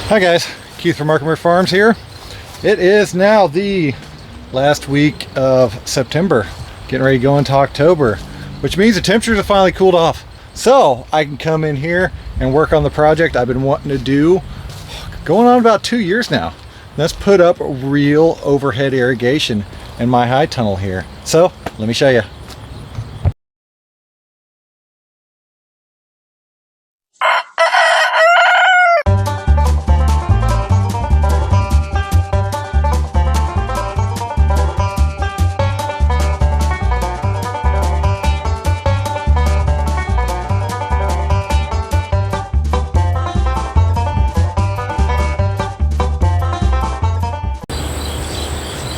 Hi guys, Keith from Markham Farms here. It is now the last week of September, getting ready to go into October, which means the temperatures have finally cooled off. So I can come in here and work on the project I've been wanting to do going on about 2 years now. Let's put up real overhead irrigation in my high tunnel here. So let me show you.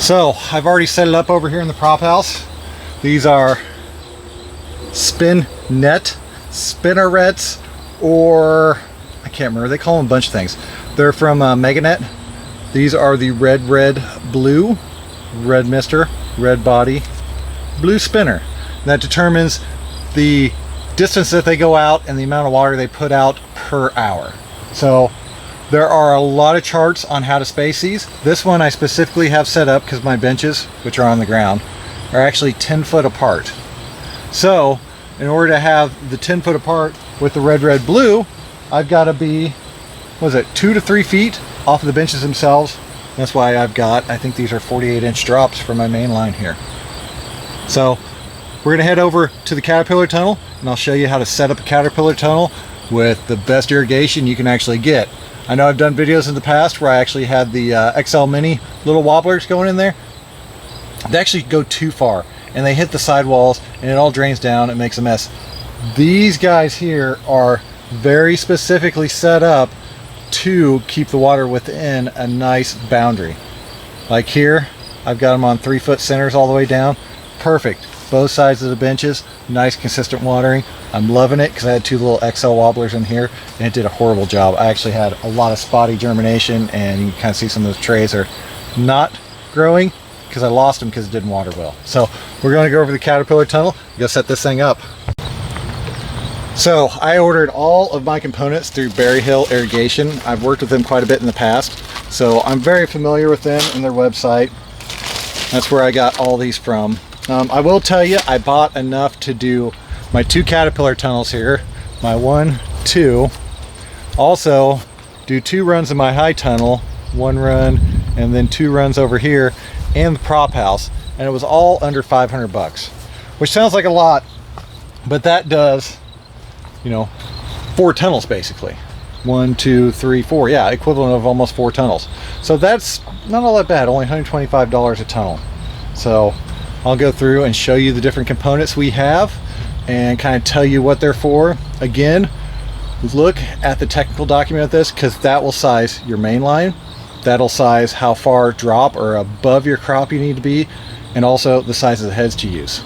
So I've already set it up over here in the prop house. These are spinnerets, or I can't remember, they call them a bunch of things. They're from Meganet. These are the red blue, red mister, red body, blue spinner. That determines the distance that they go out and the amount of water they put out per hour. So there are a lot of charts on how to space these. This one I specifically have set up because my benches, which are on the ground, are actually 10 foot apart. So in order to have the 10 foot apart with the red blue, I've got to be, what is it, 2 to 3 feet off of the benches themselves. That's why I've got, I think these are 48-inch drops for my main line here. So we're gonna head over to the Caterpillar tunnel and I'll show you how to set up a Caterpillar tunnel with the best irrigation you can actually get. I know I've done videos in the past where I actually had the XL Mini little wobblers going in there. They actually go too far and they hit the sidewalls and it all drains down and makes a mess. These guys here are very specifically set up to keep the water within a nice boundary. Like here, I've got them on 3 foot centers all the way down. Perfect. Both sides of the benches, nice consistent watering. I'm loving it because I had 2 little XL wobblers in here and it did a horrible job. I actually had a lot of spotty germination and you can kind of see some of those trays are not growing because I lost them because it didn't water well. So we're going to go over the Caterpillar tunnel, go set this thing up. So I ordered all of my components through Berry Hill Irrigation. I've worked with them quite a bit in the past, so I'm very familiar with them and their website. That's where I got all these from. I will tell you, I bought enough to do my 2 Caterpillar tunnels here, my 1, 2. Also do 2 runs in my high tunnel, 1 run and then 2 runs over here and the prop house, and it was all under 500 bucks, which sounds like a lot, but that does, you know, 4 tunnels basically. 1, 2, 3, 4, yeah, equivalent of almost 4 tunnels. So that's not all that bad, only $125 a tunnel. So I'll go through and show you the different components we have and kind of tell you what they're for. Again, look at the technical document of this because that will size your main line. That'll size how far drop or above your crop you need to be, and also the size of the heads to use.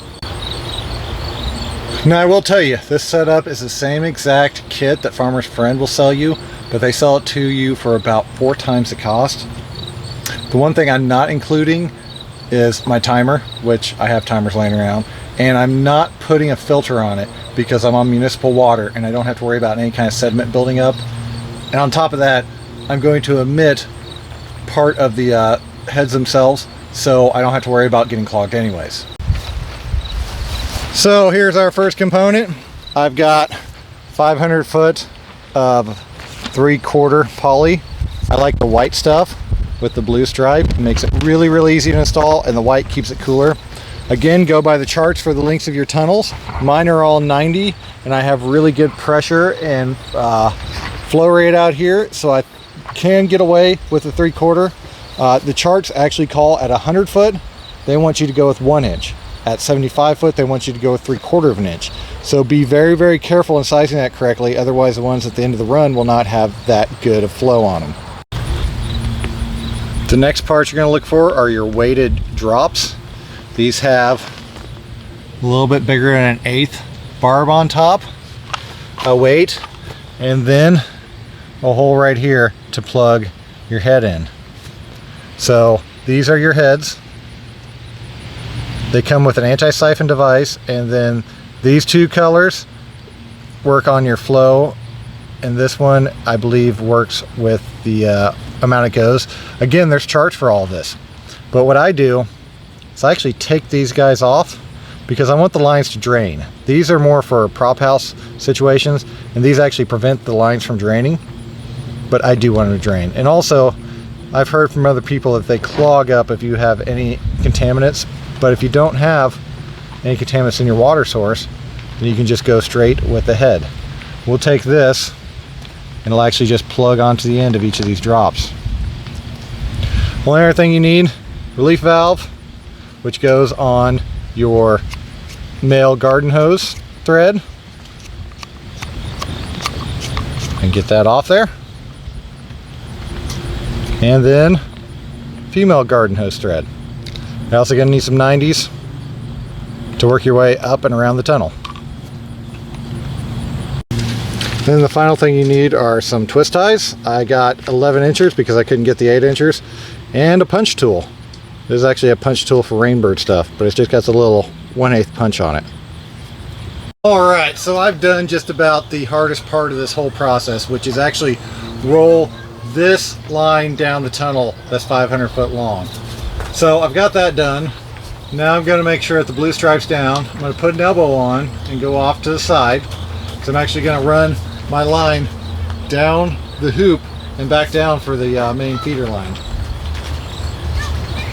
Now I will tell you, this setup is the same exact kit that Farmer's Friend will sell you, but they sell it to you for about 4 times the cost. The one thing I'm not including is my timer, which I have timers laying around, and I'm not putting a filter on it because I'm on municipal water and I don't have to worry about any kind of sediment building up. And on top of that, I'm going to omit part of the heads themselves, so I don't have to worry about getting clogged anyways. So here's our first component. I've got 500 foot of 3/4 poly. I like the white stuff with the blue stripe. It makes it really easy to install, and the white keeps it cooler. Again, go by the charts for the lengths of your tunnels. Mine are all 90 and I have really good pressure and flow rate out here, so I can get away with the 3/4. The charts actually call at 100 foot, they want you to go with 1 inch. At 75 foot, they want you to go with 3/4 of an inch. So be very careful in sizing that correctly, otherwise the ones at the end of the run will not have that good of flow on them. The next parts you're going to look for are your weighted drops. These have a little bit bigger than 1/8 barb on top, a weight, and then a hole right here to plug your head in. So these are your heads. They come with an anti-siphon device, and then these 2 colors work on your flow and this one I believe works with the amount it goes. Again, there's charts for all of this, but what I do is I actually take these guys off because I want the lines to drain. These are more for prop house situations, and these actually prevent the lines from draining, but I do want them to drain. And also, I've heard from other people that they clog up if you have any contaminants, but if you don't have any contaminants in your water source, then you can just go straight with the head. We'll take this and it'll actually just plug onto the end of each of these drops. Only other thing you need, relief valve, which goes on your male garden hose thread. And get that off there. And then female garden hose thread. You're also going to need some 90s to work your way up and around the tunnel. Then the final thing you need are some twist ties. I got 11 inchers because I couldn't get the 8 inchers, and a punch tool. This is actually a punch tool for rainbird stuff, but it's just got a little 1/8 punch on it. Alright, so I've done just about the hardest part of this whole process, which is actually roll this line down the tunnel that's 500 foot long. So I've got that done. Now I'm going to make sure that the blue stripe's down. I'm going to put an elbow on and go off to the side. So I'm actually going to run my line down the hoop and back down for the main feeder line.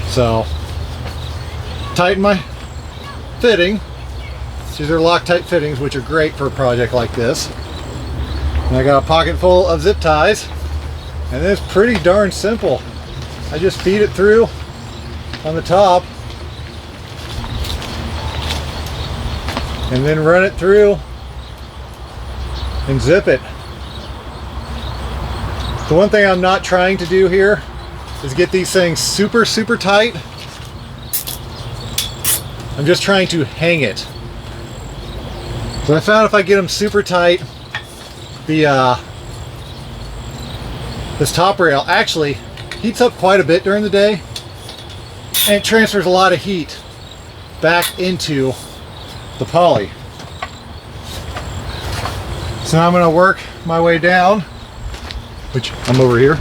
So tighten my fitting. These are Loctite fittings, which are great for a project like this. And I got a pocket full of zip ties, and it's pretty darn simple. I just feed it through on the top and then run it through and zip it. The one thing I'm not trying to do here is get these things super tight. I'm just trying to hang it. So I found if I get them super tight, this top rail actually heats up quite a bit during the day, and it transfers a lot of heat back into the poly. So now I'm going to work my way down, which I'm over here,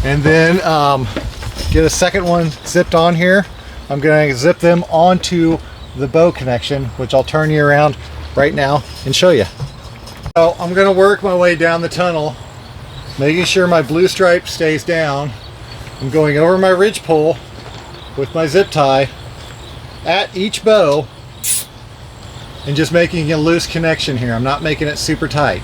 and then get a second one zipped on here. I'm going to zip them onto the bow connection, which I'll turn you around right now and show you. So I'm going to work my way down the tunnel, making sure my blue stripe stays down. I'm going over my ridge pole with my zip tie at each bow and just making a loose connection here. I'm not making it super tight.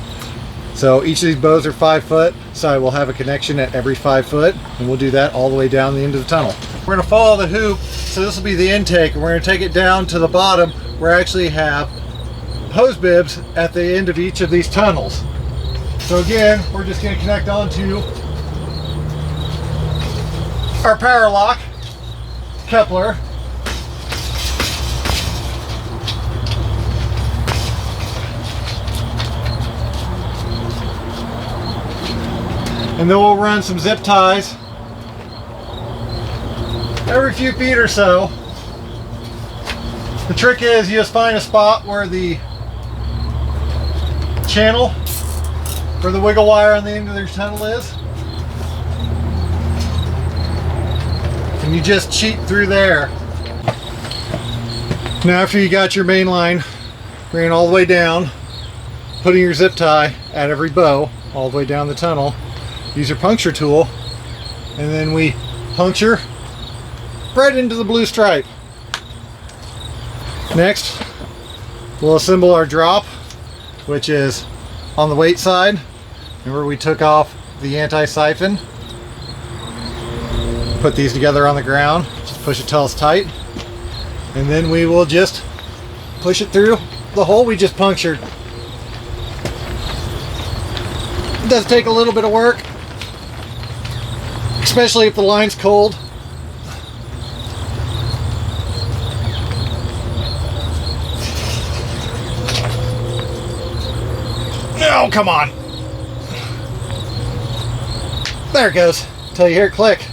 So each of these bows are 5 foot, so I will have a connection at every 5 foot, and we'll do that all the way down the end of the tunnel. We're going to follow the hoop, so this will be the intake, and we're going to take it down to the bottom where I actually have hose bibs at the end of each of these tunnels. So again, we're just going to connect onto our power lock coupler. And then we'll run some zip ties every few feet or so. The trick is you just find a spot where the channel for the wiggle wire on the end of your tunnel is, and you just cheat through there. Now after you got your main line ran all the way down, putting your zip tie at every bow all the way down the tunnel, use your puncture tool, and then we puncture right into the blue stripe. Next, we'll assemble our drop, which is on the weight side, and where we took off the anti-siphon. Put these together on the ground, just push it till it's tight, and then we will just push it through the hole we just punctured. It does take a little bit of work, especially if the line's cold. No, come on. There it goes, till you hear it click.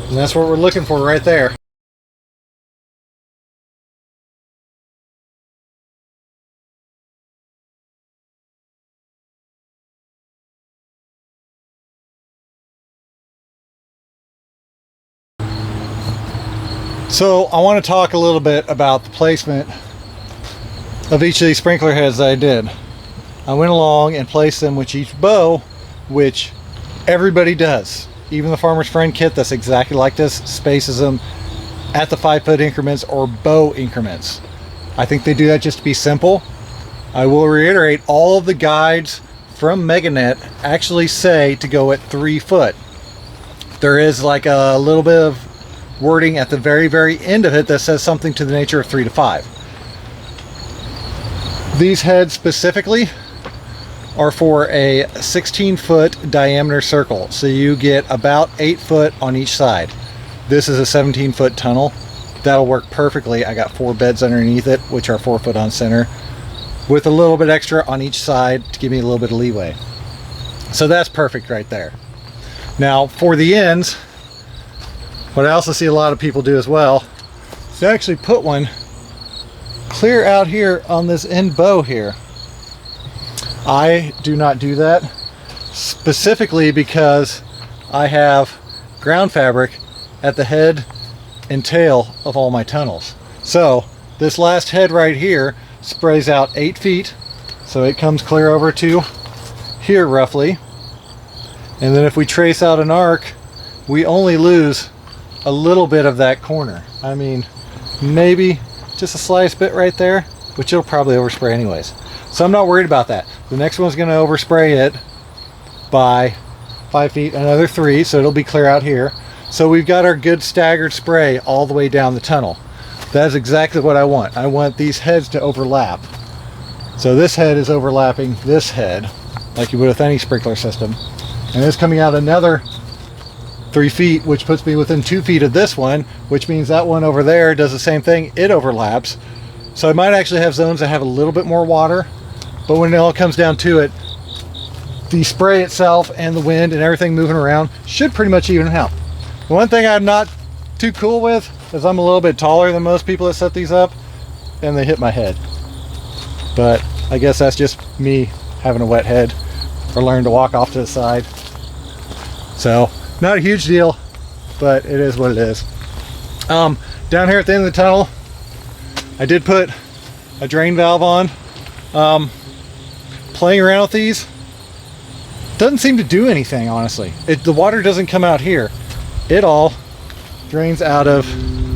And that's what we're looking for right there. So I want to talk a little bit about the placement of each of these sprinkler heads that I did. I went along and placed them with each bow, which everybody does. Even the Farmer's Friend kit that's exactly like this spaces them at the 5-foot increments or bow increments. I think they do that just to be simple. I will reiterate, all of the guides from MegaNet actually say to go at 3 foot. There is like a little bit of wording at the very end of it that says something to the nature of 3 to 5. These heads specifically are for a 16-foot diameter circle, so you get about 8 foot on each side. This is a 17-foot tunnel. That'll work perfectly. I got 4 beds underneath it, which are 4 foot on center, with a little bit extra on each side to give me a little bit of leeway. So that's perfect right there. Now for the ends, what I also see a lot of people do as well is to actually put one clear out here on this end bow here. I do not do that, specifically because I have ground fabric at the head and tail of all my tunnels. So this last head right here sprays out 8 feet, so it comes clear over to here roughly. And then if we trace out an arc, we only lose a little bit of that corner. I mean, maybe just a slice bit right there, which it'll probably overspray anyways. So I'm not worried about that. The next one's going to overspray it by 5 feet, another 3, so it'll be clear out here. So we've got our good staggered spray all the way down the tunnel. That's exactly what I want. I want these heads to overlap. So this head is overlapping this head, like you would with any sprinkler system. And it's coming out another 3 feet, which puts me within 2 feet of this one, which means that one over there does the same thing. It overlaps. So I might actually have zones that have a little bit more water, but when it all comes down to it, the spray itself and the wind and everything moving around should pretty much even out. The one thing I'm not too cool with is I'm a little bit taller than most people that set these up, and they hit my head. But I guess that's just me having a wet head or learning to walk off to the side. So not a huge deal, but it is what it is. Down here at the end of the tunnel, I did put a drain valve on. Playing around with these doesn't seem to do anything, honestly. The water doesn't come out here. It all drains out of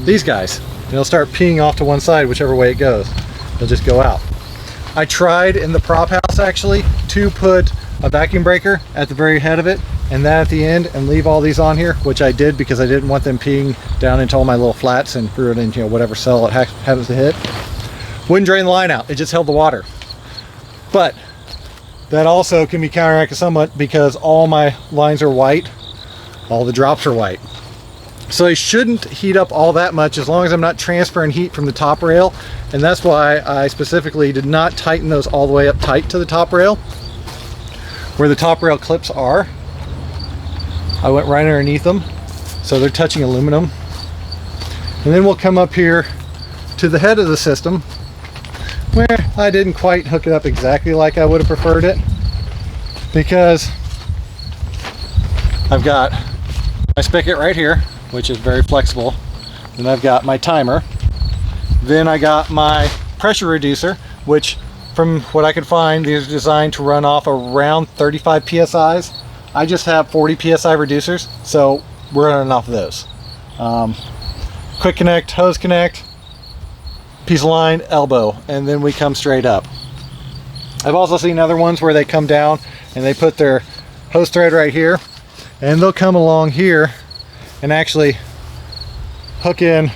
these guys. It'll start peeing off to one side, whichever way it goes. It'll just go out. I tried in the prop house actually to put a vacuum breaker at the very head of it and that at the end and leave all these on here, which I did because I didn't want them peeing down into all my little flats and threw it into whatever cell it happens to hit. Wouldn't drain the line out, it just held the water. But that also can be counteracted somewhat because all my lines are white, all the drops are white. So I shouldn't heat up all that much as long as I'm not transferring heat from the top rail, and that's why I specifically did not tighten those all the way up tight to the top rail. Where the top rail clips are, I went right underneath them, so they're touching aluminum. And then we'll come up here to the head of the system, where I didn't quite hook it up exactly like I would have preferred it, because I've got my spigot right here, which is very flexible. Then I've got my timer. Then I got my pressure reducer, which from what I could find, these are designed to run off around 35 PSIs. I just have 40 PSI reducers, so we're running off of those. Quick connect, hose connect, piece of line, elbow, and then we come straight up. I've also seen other ones where they come down and they put their hose thread right here, and they'll come along here and actually hook in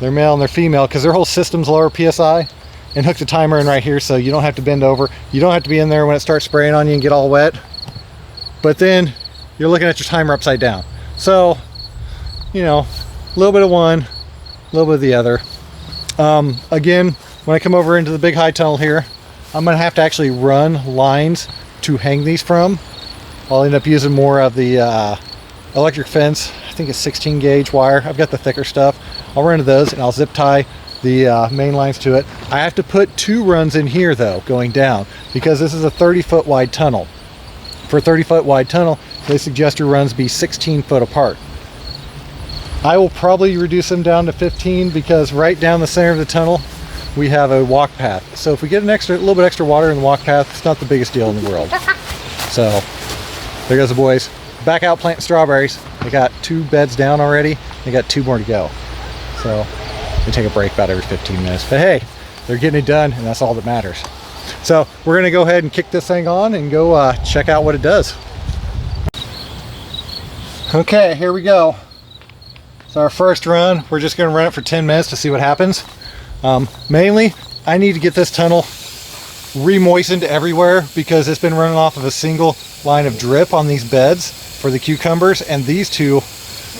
their male and their female, because their whole system's lower PSI, and hook the timer in right here so you don't have to bend over. You don't have to be in there when it starts spraying on you and get all wet. But then you're looking at your timer upside down. So, you know, a little bit of one, a little bit of the other. Again, when I come over into the big high tunnel here, I'm gonna have to actually run lines to hang these from. I'll end up using more of the electric fence. I think it's 16 gauge wire. I've got the thicker stuff. I'll run to those and I'll zip tie the main lines to it. I have to put 2 runs in here though, going down, because this is a 30-foot wide tunnel. For a 30-foot wide tunnel, they suggest your runs be 16 foot apart. I will probably reduce them down to 15 because right down the center of the tunnel we have a walk path. So if we get a little bit extra water in the walk path, it's not the biggest deal in the world. So there goes the boys. Back out planting strawberries. They got 2 beds down already. They got 2 more to go. So we take a break about every 15 minutes. But hey, they're getting it done, and that's all that matters. So we're gonna go ahead and kick this thing on and go check out what it does. Okay, here we go. So our first run, we're just gonna run it for 10 minutes to see what happens. Mainly, I need to get this tunnel re-moistened everywhere because it's been running off of a single line of drip on these beds for the cucumbers, and these 2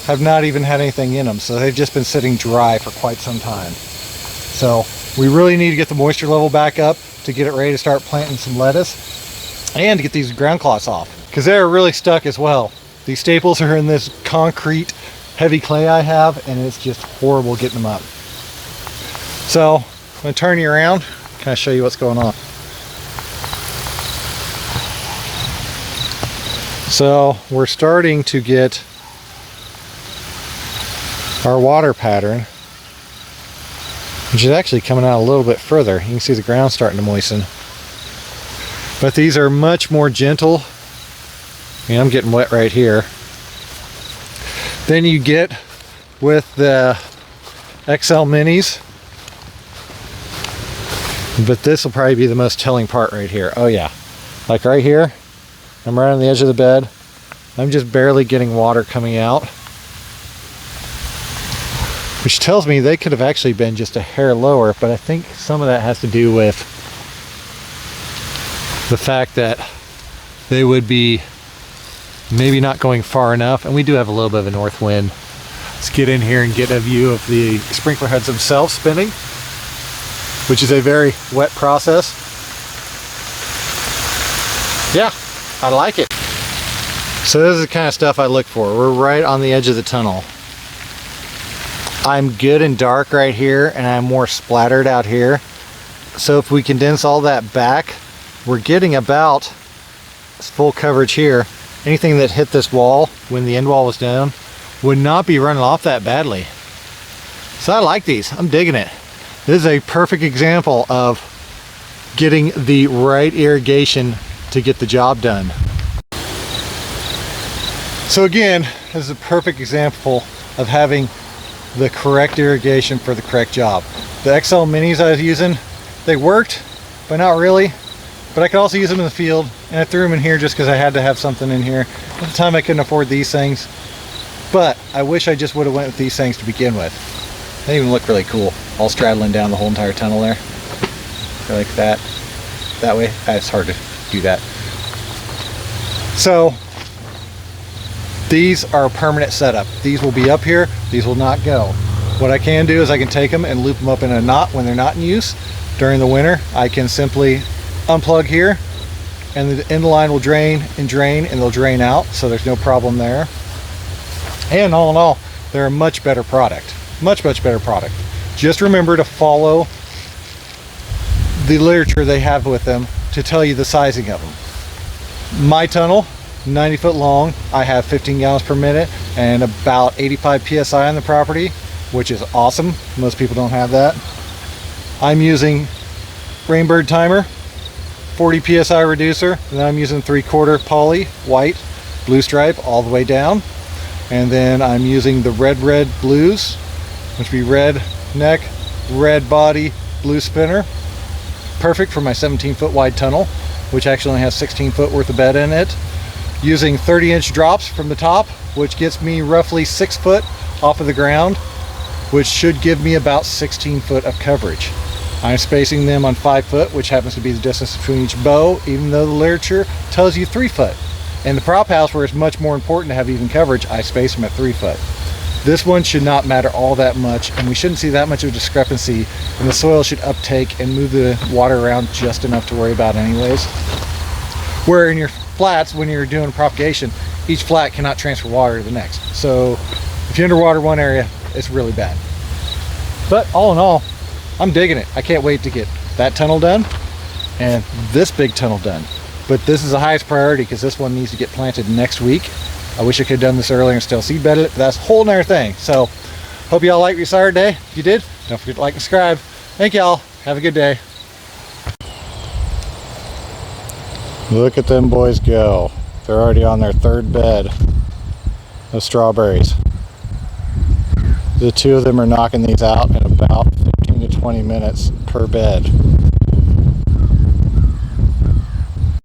have not even had anything in them, so they've just been sitting dry for quite some time. So we really need to get the moisture level back up to get it ready to start planting some lettuce and to get these ground cloths off because they're really stuck as well. These staples are in this concrete heavy clay I have, and it's just horrible getting them up. So I'm going to turn you around, kind of show you what's going on. So we're starting to get our water pattern, which is actually coming out a little bit further. You can see the ground starting to moisten. But these are much more gentle. I mean, I'm getting wet right here. Then you get with the XL Minis. But this will probably be the most telling part right here. Oh yeah, like right here, I'm right on the edge of the bed. I'm just barely getting water coming out, which tells me they could have actually been just a hair lower, but I think some of that has to do with the fact that they would be maybe not going far enough, and we do have a little bit of a north wind. Let's get in here and get a view of the sprinkler heads themselves spinning, which is a very wet process. Yeah, I like it. So this is the kind of stuff I look for. We're right on the edge of the tunnel. I'm good and dark right here, and I'm more splattered out here. So if we condense all that back, we're getting about full coverage here. Anything that hit this wall when the end wall was down would not be running off that badly. So I like these. I'm digging it. This is a perfect example of getting the right irrigation to get the job done. So again, this is a perfect example of having the correct irrigation for the correct job. The XL Minis I was using, they worked, but not really. But I could also use them in the field, and I threw them in here just because I had to have something in here. At the time I couldn't afford these things, but I wish I just would have went with these things to begin with. They even look really cool, all straddling down the whole entire tunnel there. Like that. That way, it's hard to do that. So these are a permanent setup. These will be up here, these will not go. What I can do is I can take them and loop them up in a knot when they're not in use. During the winter, I can simply unplug here, and the end line will drain, and they'll drain out, so there's no problem there. And all in all, they're a much better product. Much better product. Just remember to follow the literature they have with them to tell you the sizing of them. My tunnel, 90 foot long, I have 15 gallons per minute and about 85 psi on the property, which is awesome. Most people don't have that. I'm using Rainbird timer, 40 psi reducer, and then I'm using 3/4 poly white blue stripe all the way down, and then I'm using the red blues, which would be red neck, red body, blue spinner. Perfect for my 17 foot wide tunnel, which actually only has 16 foot worth of bed in it. Using 30-inch drops from the top, which gets me roughly 6 foot off of the ground, which should give me about 16 foot of coverage. I'm spacing them on 5 foot, which happens to be the distance between each bow, even though the literature tells you 3 foot. In the prop house, where it's much more important to have even coverage, I space them at 3 foot. This one should not matter all that much, and we shouldn't see that much of a discrepancy, and the soil should uptake and move the water around just enough to worry about anyways. Where in your flats, when you're doing propagation, each flat cannot transfer water to the next. So if you underwater one area, it's really bad. But all in all, I'm digging it. I can't wait to get that tunnel done and this big tunnel done. But this is the highest priority because this one needs to get planted next week. I wish I could have done this earlier and still seed bedded it, but that's a whole nother thing. So hope y'all liked what you saw today. If you did, don't forget to like and subscribe. Thank y'all. Have a good day. Look at them boys go. They're already on their third bed of strawberries. The two of them are knocking these out in about 15 to 20 minutes per bed.